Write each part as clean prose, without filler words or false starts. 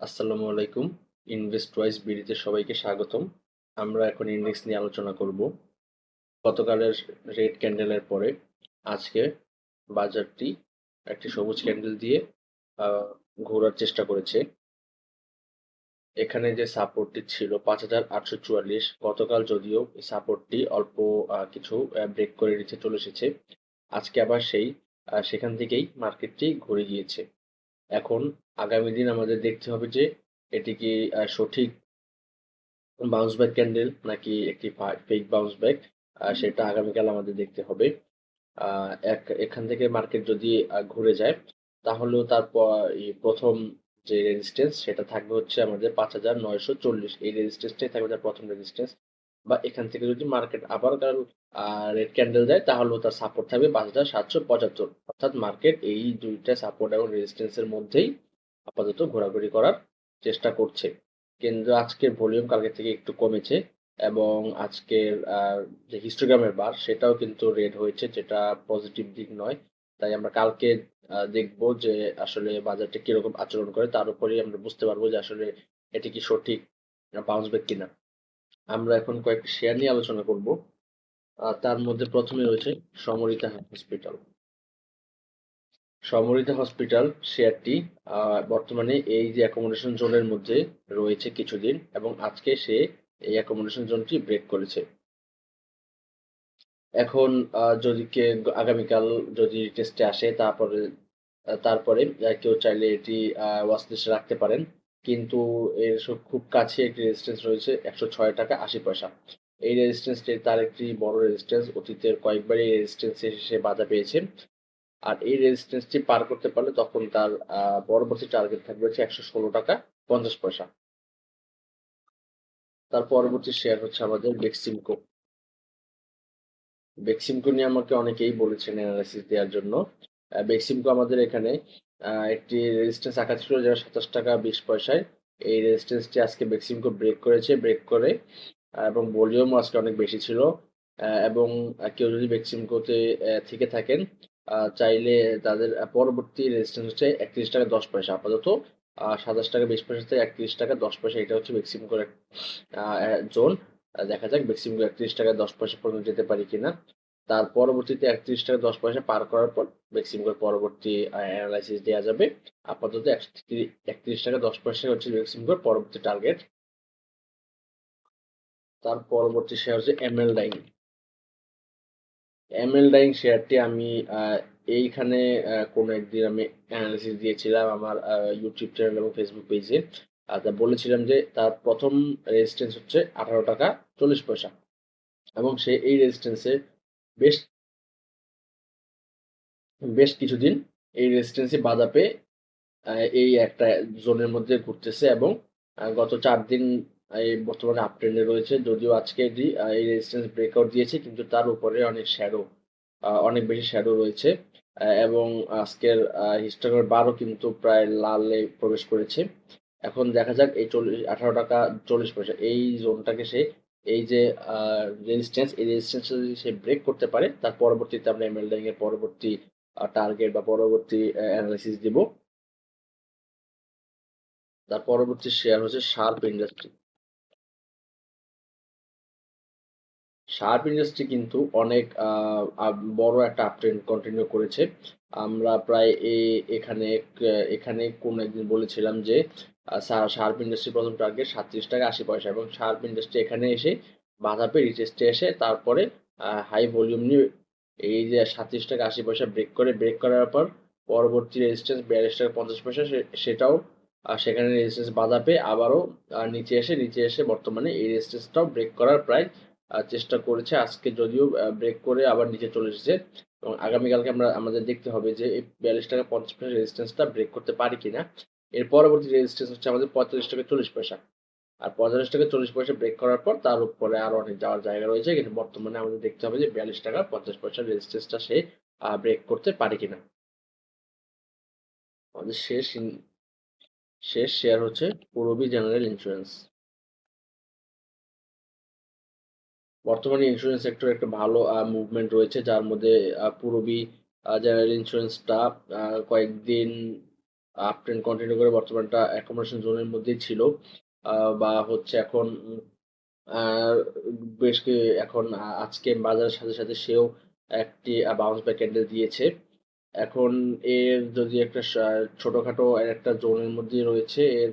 আসসালামু আলাইকুম। ইনভেস্টওয়াইজ বিডিতে সবাইকে স্বাগতম। আমরা এখন ইন্ডেক্স নিয়ে আলোচনা করব। গতকালের রেড ক্যান্ডেলের পরে আজকে বাজারটি একটি সবুজ ক্যান্ডেল দিয়ে আহ, ঘোরার চেষ্টা করেছে। এখানে যে সাপোর্টটি ছিল 5,844, গতকাল যদিও এই সাপোর্টটি অল্প কিছু ব্রেক করে নিচে চলে এসেছে। আজকে আবার সেখান থেকেই মার্কেটটি ঘুরে গিয়েছে। এখন আগামী দিন আমাদের দেখতে হবে যে এটি কি সঠিক বাউন্স ব্যাক ক্যান্ডেল নাকি একটি ফেক বাউন্স ব্যাক, সেটা আগামীকাল আমাদের দেখতে হবে। এখান থেকে মার্কেট যদি ঘুরে যায় তাহলেও প্রথম যে রেজিস্ট্যান্স সেটা থাকবে হচ্ছে আমাদের 5,940। এই রেজিস্ট্যান্সটাই থাকবে তার প্রথম রেজিস্ট্যান্স। বা এখান থেকে যদি মার্কেট আবার কাল রেড ক্যান্ডেল দেয় তাহলেও তার সাপোর্ট থাকবে 5,775। অর্থাৎ মার্কেট এই দুইটা সাপোর্ট এবং রেজিস্ট্যান্সের মধ্যেই আপাতত ঘোরাঘুরি করার চেষ্টা করছে। কিন্তু আজকের ভলিউম কালকের থেকে একটু কমেছে এবং আজকের যে হিস্টোগ্রামের বার সেটাও কিন্তু রেড হয়েছে, যেটা পজিটিভ দিক নয়। তাই আমরা কালকে দেখবো যে আসলে বাজারটা কিরকম আচরণ করে, তার উপরেই আমরা বুঝতে পারবো যে আসলে এটি কি সঠিক বাউন্স ব্যাক কিনা। আমরা এখন কয়েকটি শেয়ার নিয়ে আলোচনা করব। তার মধ্যে প্রথমে রয়েছে সমরিতা হসপিটাল। সমরিতা হসপিটাল শেয়ারটি বর্তমানে এই যে অ্যাকোমোডেশন জোনের মধ্যে রয়েছে কিছুদিন, এবং আজকে সে এই অ্যাকোমোডেশন জোনটি ব্রেক করেছে। এখন যদি আগামীকাল যদি টেস্টে আসে তারপরে কেউ চাইলে এটি ওয়াচ লিস্টে রাখতে পারেন। কিন্তু খুব কাছে একটি রেজিস্ট্যান্স রয়েছে 106 টাকা 80 পয়সা। এই রেজিস্ট্যান্সটি তার একটি বড় রেজিস্ট্যান্স, অতীতের কয়েকবার এই রেজিস্ট্যান্সে সে বাধা পেয়েছে। আর এই রেজিস্ট্যান্সটি পার করতে পারলে তখন তার পরবর্তী টার্গেট থাকবে হচ্ছে 116 টাকা 50 পয়সা। তার পরবর্তী শেয়ার হচ্ছে আমাদের বেক্সিমকো। বেক্সিমকো নিয়ে আমাকে অনেকেই বলেছেন অ্যানালাইসিস দেওয়ার জন্য। বেক্সিমকো আমাদের এখানে একটি রেজিস্ট্যান্স আঁকা ছিল যেটা 27 টাকা 20 পয়সায়। এই রেজিস্ট্যান্সটি আজকে বেক্সিমকো ব্রেক করেছে, ব্রেক করে এবং ভলিউমও আজকে অনেক বেশি ছিল। এবং কেউ যদি বেক্সিমকোতে থেকে থাকেন, চাইলে তাদের পরবর্তী রেজিস্ট্যান্স হচ্ছে 31 টাকা 10 পয়সা। আপাতত 27 টাকা 20 পয়সা থেকে 31 টাকা 10 পয়সা, এটা হচ্ছে বেক্সিমকোর জোন। দেখা যাক বেক্সিমকো 31 টাকা 10 পয়সা পর্যন্ত যেতে পারি কিনা। তার পরবর্তীতে 31 টাকা 10 পয়সা পার করার পর বেক্সিমকোর পরবর্তী অ্যানালাইসিস দেওয়া যাবে। আপাতত 31 টাকা 10 পয়সা হচ্ছে বেক্সিমকোর পরবর্তী টার্গেট। তার পরবর্তী শেয়ার হচ্ছে এমএল ডাইং। এমএল ডাইং শেয়ারটি আমি এইখানে কোনো একদিন আমি অ্যানালিসিস দিয়েছিলাম আমার ইউটিউব চ্যানেল এবং ফেসবুক পেজে। তা বলেছিলাম যে তার প্রথম রেজিস্ট্যান্স হচ্ছে 18 টাকা 40 পয়সা, এবং সে এই রেজিস্ট্যান্সে বেশ বেশ কিছুদিন এই রেজিস্ট্যান্সে বাধা পেয়ে এই একটা জোনের মধ্যে ঘুরতেছে, এবং গত 4 দিন এই বর্তমানে আপ ট্রেন্ডে রয়েছে। যদিও আজকে এটি এই রেজিস্ট্যান্স ব্রেকআউট দিয়েছে, কিন্তু তার উপরে অনেক বেশি শ্যাডো রয়েছে। এবং আজকের হিস্টোগ্রামের বারও কিন্তু প্রায় লালে প্রবেশ করেছে। এখন দেখা যাক এই 18 টাকা 40 পয়সা এই জোনটাকে সে, এই যে রেজিস্ট্যান্স, এই রেজিস্ট্যান্স যদি সে ব্রেক করতে পারে তার পরবর্তীতে আমরা এমএলডিং এর পরবর্তী টার্গেট বা পরবর্তী অ্যানালাইসিস দিব। তার পরবর্তী শেয়ার হচ্ছে শার্প ইন্ডাস্ট্রি। শার্প ইন্ডাস্ট্রি কিন্তু অনেক বড় একটা আপট্রেন্ড কন্টিনিউ করেছে। আমরা প্রায় এখানে কোন একদিন বলেছিলাম যে শার্প ইন্ডাস্ট্রি প্রথম টার্গেট 37 টাকা 80 পয়সা, এবং শার্প ইন্ডাস্ট্রি এখানে এসে বাধা পেয়ে রিটেস্টে এসে তারপরে হাই ভলিউম নিয়ে এই যে 37 টাকা 80 পয়সা ব্রেক করার পর পরবর্তী রেজিস্ট্যান্স 42 টাকা 50 পয়সা, সেটাও সেখানে রেজিস্ট্যান্স বাধা পেয়ে আবারও নিচে এসে বর্তমানে এই রেজিস্ট্যান্সটাও ব্রেক করার প্রায় চেষ্টা করেছে। আজকে যদিও ব্রেক করে আবার নিচে চলে এসেছে, এবং আগামীকালকে আমাদের দেখতে হবে যে এই 42 টাকা 50 পয়সা রেজিস্ট্যান্সটা ব্রেক করতে পারি কিনা। এর পরবর্তী রেজিস্ট্যান্স হচ্ছে আমাদের 45 টাকা 40 পয়সা। আর 45 টাকা 40 পয়সা ব্রেক করার পর তার উপরে আরো অনেক যাওয়ার জায়গা রয়েছে, কিন্তু বর্তমানে আমাদের দেখতে হবে যে 42 টাকা 50 পয়সা রেজিস্ট্যান্সটা সে ব্রেক করতে পারে কিনা। আমাদের শেষ শেয়ার হচ্ছে পূরবী জেনারেল ইন্স্যুরেন্স। বর্তমানে ইন্স্যুরেন্স সেক্টরে একটা ভালো মুভমেন্ট রয়েছে, যার মধ্যে পূরবী জেনারেল ইন্স্যুরেন্সটা কয়েকদিন আপ ট্রেন্ড কন্টিনিউ করে বর্তমানটা অ্যাকোমোডেশন জোনের মধ্যেই ছিল, বা হচ্ছে এখন আহ, এখন আজকে বাজারের সাথে সাথে সেও একটি বাউন্স ব্যাক ক্যান্ডেল দিয়েছে। এখন এর যদি একটা ছোটখাটো এর একটা জোনের মধ্যে রয়েছে। এর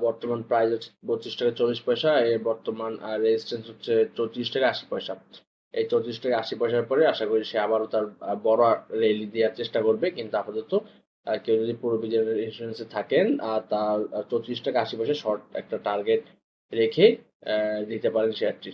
বর্তমান প্রাইস হচ্ছে 32 টাকা 40 পয়সা। এর বর্তমান রেজিস্ট্যান্স হচ্ছে 34 টাকা 80 পয়সা। এই 34 টাকা 80 পয়সার পরে আশা করি সে আবারও তার বড় র্যালি দেওয়ার চেষ্টা করবে, কিন্তু আপাতত কেউ যদি পুরো বিজয় ইন্স্যুরেন্সে থাকেন তার 34 টাকা 80 পয়সা শর্ট একটা টার্গেট রেখে দিতে পারেন শেয়ারটি।